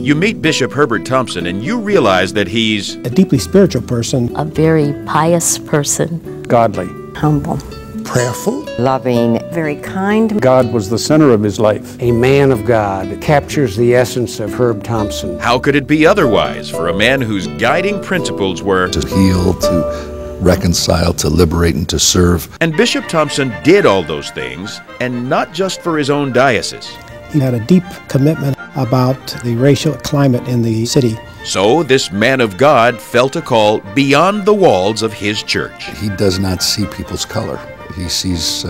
You meet Bishop Herbert Thompson and you realize that he's a deeply spiritual person. A very pious person. Godly. Humble. Prayerful. Loving. Very kind. God was the center of his life. A man of God captures the essence of Herb Thompson. How could it be otherwise for a man whose guiding principles were to heal, to reconcile, to liberate, and to serve? And Bishop Thompson did all those things, and not just for his own diocese. He had a deep commitment about the racial climate in the city. So this man of God felt a call beyond the walls of his church. He does not see people's color. He sees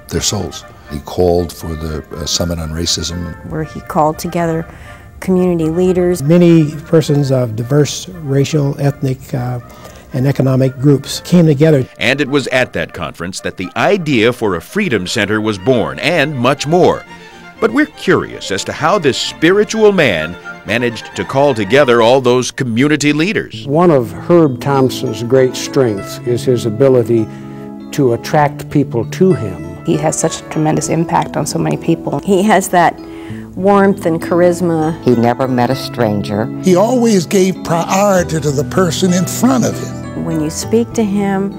their souls. He called for the Summit on Racism, where he called together community leaders. Many persons of diverse racial, ethnic, and economic groups came together. And it was at that conference that the idea for a Freedom Center was born, and much more. But we're curious as to how this spiritual man managed to call together all those community leaders. One of Herb Thompson's great strengths is his ability to attract people to him. He has such a tremendous impact on so many people. He has that warmth and charisma. He never met a stranger. He always gave priority to the person in front of him. When you speak to him,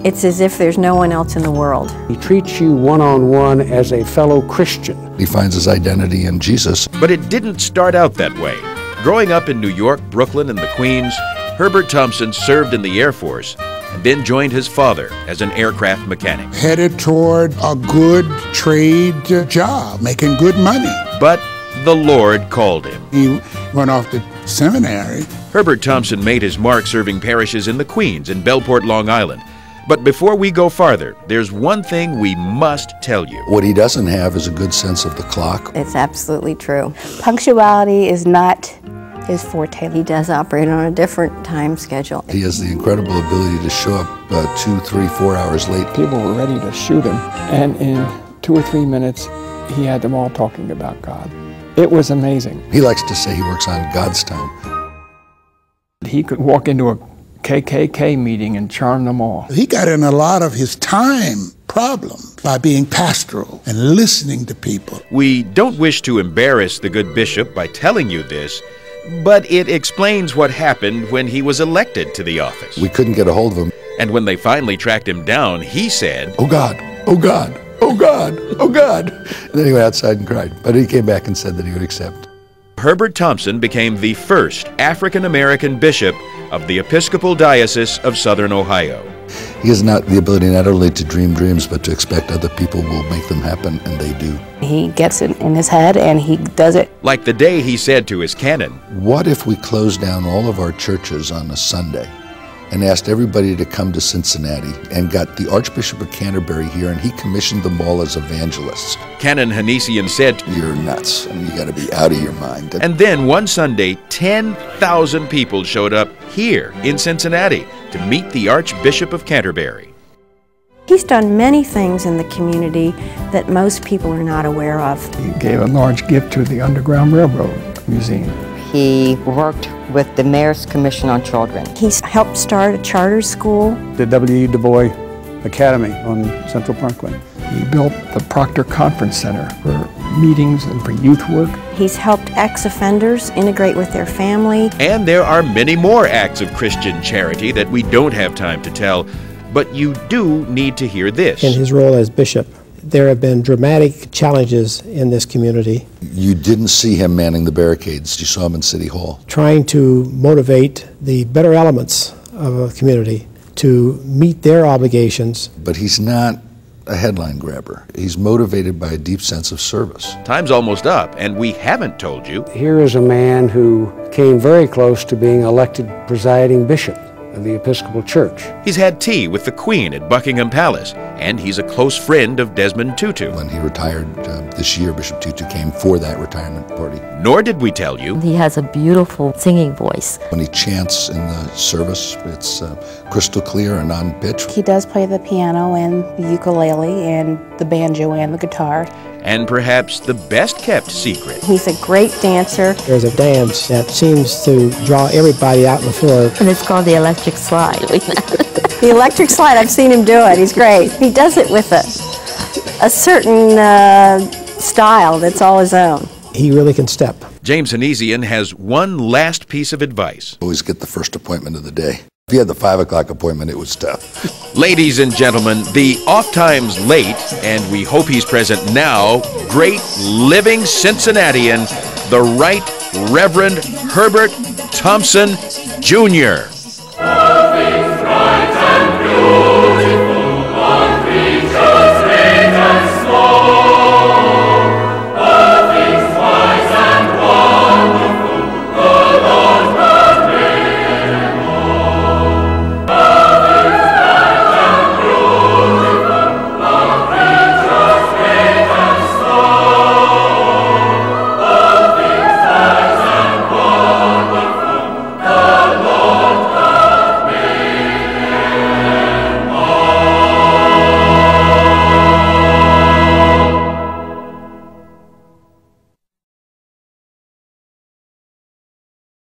it's as if there's no one else in the world. He treats you one-on-one as a fellow Christian. He finds his identity in Jesus. But it didn't start out that way. Growing up in New York, Brooklyn, and the Queens, Herbert Thompson served in the Air Force and then joined his father as an aircraft mechanic. Headed toward a good trade job, making good money. But the Lord called him. He went off to seminary. Herbert Thompson made his mark serving parishes in the Queens and Bellport, Long Island. But before we go farther, there's one thing we must tell you. What he doesn't have is a good sense of the clock. It's absolutely true. Punctuality is not his forte. He does operate on a different time schedule. He has the incredible ability to show up 2, 3, 4 hours late. People were ready to shoot him, and in 2 or 3 minutes, he had them all talking about God. It was amazing. He likes to say he works on God's time. He could walk into a KKK meeting and charm them all. He got in a lot of his time problem by being pastoral and listening to people. We don't wish to embarrass the good bishop by telling you this, but it explains what happened when he was elected to the office. We couldn't get a hold of him. And when they finally tracked him down, he said, "Oh God, oh God, oh God, oh God." And then he went outside and cried. But he came back and said that he would accept. Herbert Thompson became the first African-American bishop of the Episcopal Diocese of Southern Ohio. He has not the ability not only to dream dreams, but to expect other people will make them happen, and they do. He gets it in his head and he does it. Like the day he said to his canon, "What if we closed down all of our churches on a Sunday and asked everybody to come to Cincinnati and got the Archbishop of Canterbury here and he commissioned them all as evangelists?" Canon Hanesian said, "You're nuts, and you got to be out of your mind." And then one Sunday, 10,000 people showed up here in Cincinnati to meet the Archbishop of Canterbury. He's done many things in the community that most people are not aware of. He gave a large gift to the Underground Railroad Museum. He worked with the Mayor's Commission on Children. He's helped start a charter school. The W. Du Bois Academy on Central Parkway. He built the Proctor Conference Center for meetings and for youth work. He's helped ex-offenders integrate with their family. And there are many more acts of Christian charity that we don't have time to tell, but you do need to hear this. In his role as bishop, there have been dramatic challenges in this community. You didn't see him manning the barricades. You saw him in City Hall. Trying to motivate the better elements of a community to meet their obligations. But he's not a headline grabber. He's motivated by a deep sense of service. Time's almost up, and we haven't told you. Here is a man who came very close to being elected presiding bishop of the Episcopal Church. He's had tea with the Queen at Buckingham Palace, and he's a close friend of Desmond Tutu. When he retired this year, Bishop Tutu came for that retirement party. Nor did we tell you. He has a beautiful singing voice. When he chants in the service, it's crystal clear and on pitch. He does play the piano and the ukulele and the banjo and the guitar. And perhaps the best-kept secret. He's a great dancer. There's a dance that seems to draw everybody out on the floor. And it's called the electric slide. The electric slide, I've seen him do it. He's great. He does it with a certain style that's all his own. He really can step. James Hanesian has one last piece of advice. Always get the first appointment of the day. If you had the 5 o'clock appointment, it was tough. Ladies and gentlemen, the oft-times late, and we hope he's present now, great living Cincinnatian, the Right Reverend Herbert Thompson Jr.